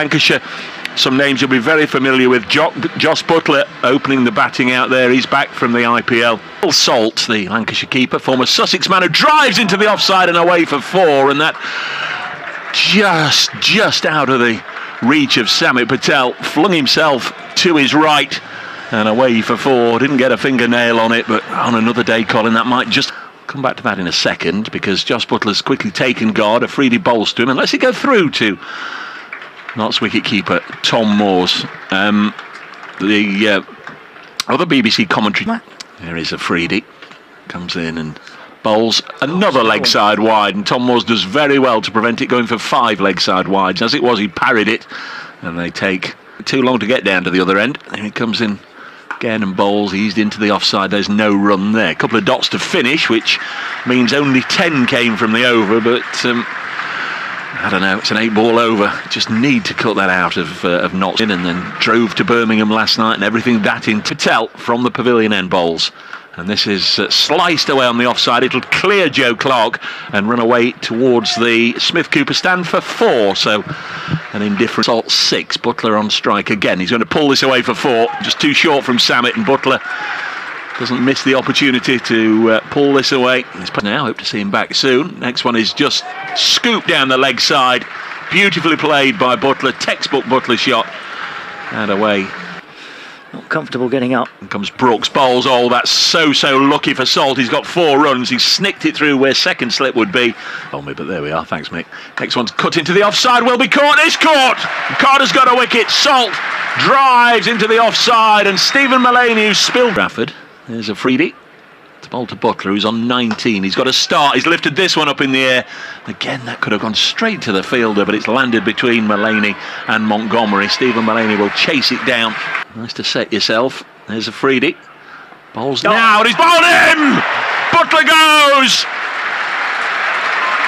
Lancashire, some names you'll be very familiar with. Josh Butler opening the batting out there. He's back from the IPL. Will Salt, the Lancashire keeper, former Sussex man, who drives into the offside and away for 4, and that just out of the reach of Samit Patel. Flung himself to his right and away for 4. Didn't get a fingernail on it, but on another day, Colin, that might just... Come back to that in a second, because Josh Butler's quickly taken guard. Afridi bowls to him and lets it go through to Notts wicket-keeper Tom Moores. The other BBC commentary. There is Afridi. Comes in and bowls another leg side wide, and Tom Moores does very well to prevent it going for 5 leg side wides. As it was, he parried it, and they take too long to get down to the other end. And he comes in again and bowls eased into the offside. There's no run there. A couple of dots to finish, which means only 10 came from the over, but I don't know, it's an 8-ball over. Just need to cut that out of Notts in, and then drove to Birmingham last night and everything that in. Patel from the pavilion end bowls, and this is sliced away on the offside. It'll clear Joe Clark and run away towards the Smith Cooper stand for 4. So an indifferent Salt 6. Butler on strike again. He's going to pull this away for 4. Just too short from Samit, and Butler doesn't miss the opportunity to pull this away. Now hope to see him back soon. Next one is just scooped down the leg side. Beautifully played by Butler. Textbook Butler shot. And away. Not comfortable getting up. And comes Brooks, bowls. Oh, that's so lucky for Salt. He's got 4 runs. He's snicked it through where second slip would be. Oh, me, but there we are. Thanks, Mick. Next one's cut into the offside. Will be caught. It's caught. Carter's got a wicket. Salt drives into the offside, and Stephen Mullaney, who spilled. Trafford. There's Afridi. To bowl to Butler, who's on 19. He's got a start. He's lifted this one up in the air. Again, that could have gone straight to the fielder, but it's landed between Mullaney and Montgomery. Stephen Mullaney will chase it down. Nice to set yourself. There's Afridi. Bowls now, and he's bowled in! Butler goes!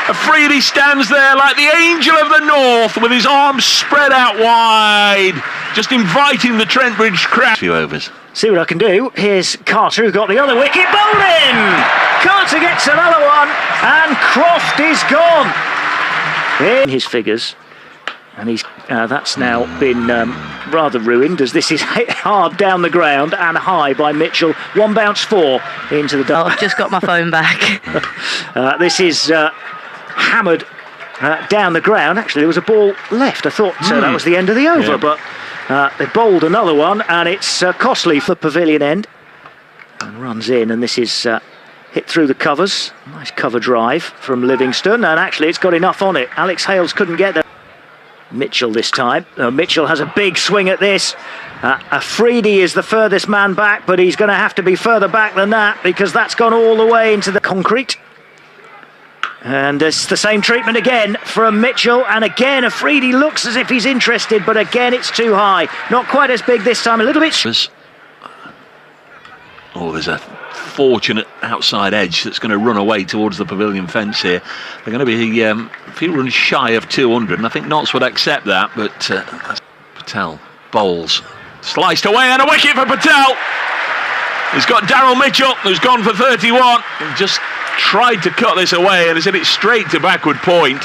Afridi stands there like the angel of the north with his arms spread out wide, just inviting the Trent Bridge crowd. A few overs. See what I can do. Here's Carter, who got the other wicket. Bowled in! Carter gets another one, and Croft is gone. In his figures, and he's that's now been rather ruined, as this is hit hard down the ground and high by Mitchell. 1 bounce 4 into the... Oh, I've just got my phone back. This is hammered down the ground. Actually, there was a ball left. I thought that was the end of the over, but they bowled another one, and it's costly for the pavilion end. And runs in, and this is hit through the covers. Nice cover drive from Livingston, and actually it's got enough on it. Alex Hales couldn't get there. Mitchell this time. Mitchell has a big swing at this. Afridi is the furthest man back, but he's going to have to be further back than that, because that's gone all the way into the concrete. And it's the same treatment again from Mitchell, and again Afridi looks as if he's interested, but again it's too high. Not quite as big this time, a little bit... Oh, there's a fortunate outside edge that's going to run away towards the pavilion fence here. They're going to be a few runs shy of 200, and I think Notts would accept that, but Patel bowls. Sliced away, and a wicket for Patel! He's got Daryl Mitchell, who's gone for 31. Just tried to cut this away, and has hit it straight to backward point.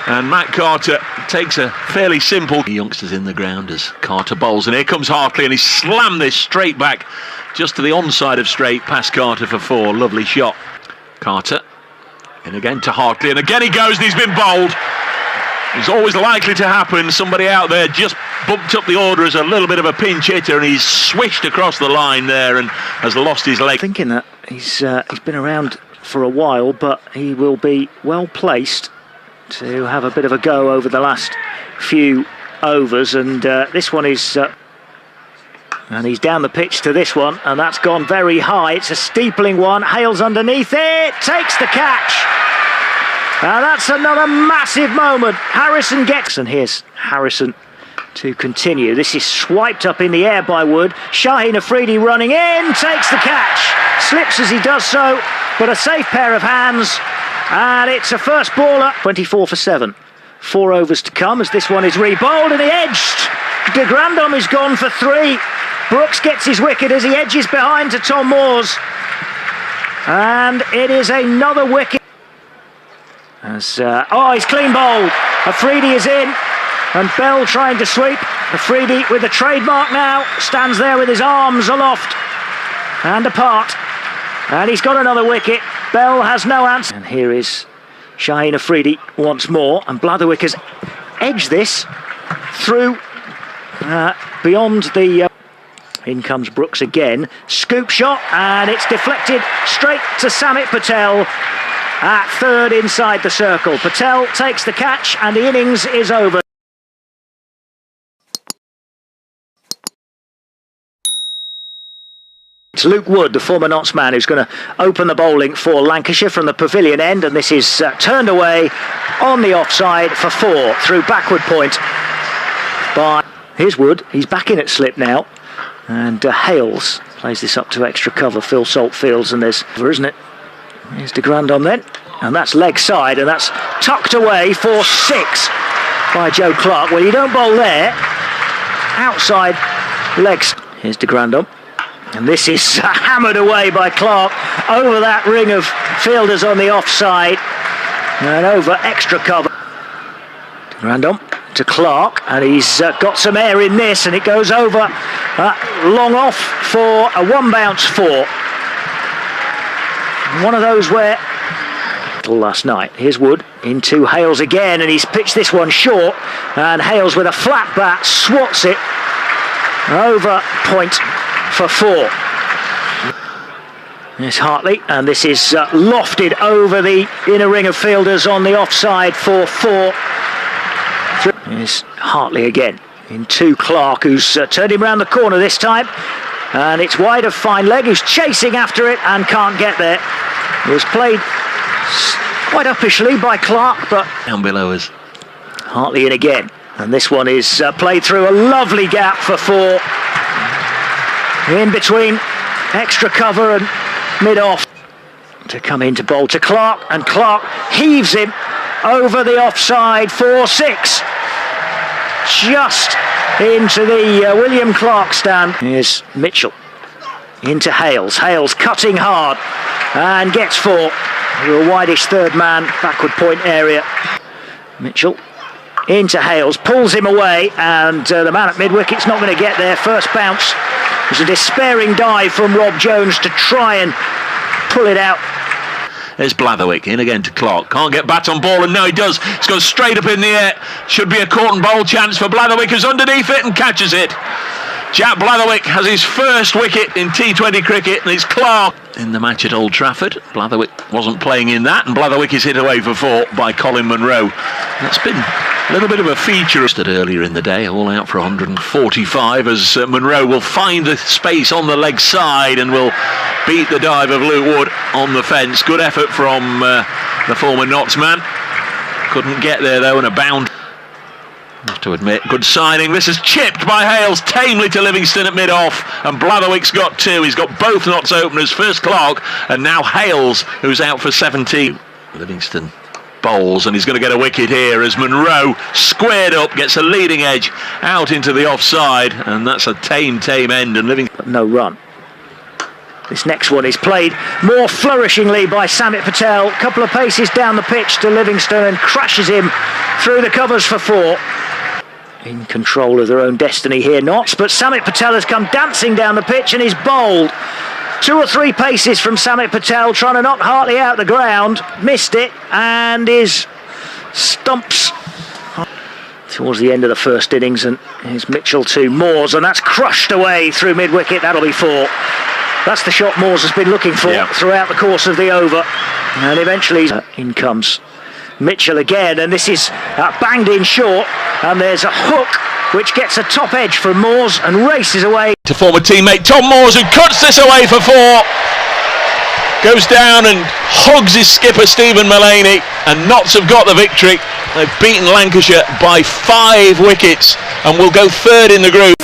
And Matt Carter takes a fairly simple... Youngsters in the ground as Carter bowls, and here comes Hartley, and he slammed this straight back just to the onside of straight, past Carter for 4. Lovely shot. Carter in again to Hartley, and again he goes, and he's been bowled. It's always likely to happen. Somebody out there just bumped up the order as a little bit of a pinch hitter, and he's swished across the line there and has lost his leg. Thinking that he's been around for a while, but he will be well placed to have a bit of a go over the last few overs, and this one is and he's down the pitch to this one, and that's gone very high. It's a steepling one. Hales underneath it, takes the catch, and that's another massive moment. Harrison gets, and here's Harrison to continue. This is swiped up in the air by Wood. Shaheen Afridi running in, takes the catch, slips as he does so, but a safe pair of hands, and it's a first baller. 24 for 7. 4 overs to come as this one is re-bowled, and he edged. De Grandhomme is gone for 3. Brooks gets his wicket as he edges behind to Tom Moores, and it is another wicket. As he's clean bowled. Afridi is in. And Bell trying to sweep. Afridi with the trademark now, stands there with his arms aloft and apart. And he's got another wicket. Bell has no answer. And here is Shaheen Afridi once more. And Blatherwick has edged this through beyond the... In comes Brooks again. Scoop shot, and it's deflected straight to Samit Patel at third inside the circle. Patel takes the catch, and the innings is over. It's Luke Wood, the former Notts man, who's going to open the bowling for Lancashire from the pavilion end, and this is turned away on the offside for 4 through backward point by... Here's Wood, he's back in at slip now, and Hales plays this up to extra cover. Phil Saltfields, and there's... isn't it? Here's de Grandon then, and that's leg side, and that's tucked away for 6 by Joe Clark. Well, you don't bowl there, outside legs. Here's de Grandon. And this is hammered away by Clark over that ring of fielders on the offside and over extra cover. Random to Clark, and he's got some air in this, and it goes over long off for a 1 bounce 4. One of those where last night. Here's Wood into Hales again, and he's pitched this one short, and Hales with a flat bat swats it over point for 4. There's Hartley, and this is lofted over the inner ring of fielders on the offside for 4. Here's Hartley again into Clark, who's turned him round the corner this time, and it's wide of fine leg, who's chasing after it and can't get there. It was played quite uppishly by Clark, but down below us. Hartley in again, and this one is played through a lovely gap for 4. In between extra cover and mid-off to come in to bowl to Clark, and Clark heaves him over the offside for 6. Just into the William Clark stand. Here's Mitchell into Hales. Hales cutting hard and gets 4. A wideish third man, backward point area. Mitchell into Hales, pulls him away, and the man at mid-wicket's not going to get there. First bounce. It was a despairing dive from Rob Jones to try and pull it out. There's Blatherwick in again to Clark. Can't get bat on ball, and now he does. It's gone straight up in the air. Should be a caught and bowl chance for Blatherwick, who's underneath it and catches it. Jack Blatherwick has his first wicket in T20 cricket, and it's Clark in the match at Old Trafford. Blatherwick wasn't playing in that, and Blatherwick is hit away for 4 by Colin Munro. That's been a little bit of a feature earlier in the day, all out for 145, as Munro will find the space on the leg side and will beat the dive of Luke Wood on the fence. Good effort from the former Notts man. Couldn't get there though, and a bound. I have to admit, good signing. This is chipped by Hales tamely to Livingston at mid-off, and Blatherwick's got 2. He's got both Notts openers, first Clark and now Hales, who's out for 17. Livingston bowls, and he's going to get a wicket here as Munro, squared up, gets a leading edge out into the offside, and that's a tame end, and Livingston... But no run. This next one is played more flourishingly by Samit Patel. A couple of paces down the pitch to Livingston and crashes him through the covers for 4. In control of their own destiny here, Notts, but Samit Patel has come dancing down the pitch and is bowled. 2 or 3 paces from Samit Patel, trying to knock Hartley out the ground, missed it, and is stumps towards the end of the first innings. And here's Mitchell to Moores, and that's crushed away through mid-wicket. That'll be 4. That's the shot Moores has been looking for throughout the course of the over, and eventually in comes Mitchell again, and this is banged in short, and there's a hook which gets a top edge from Moores and races away to former teammate Tom Moores, who cuts this away for 4. Goes down and hugs his skipper Stephen Mullaney, and Notts have got the victory. They've beaten Lancashire by 5 wickets and will go 3rd in the group.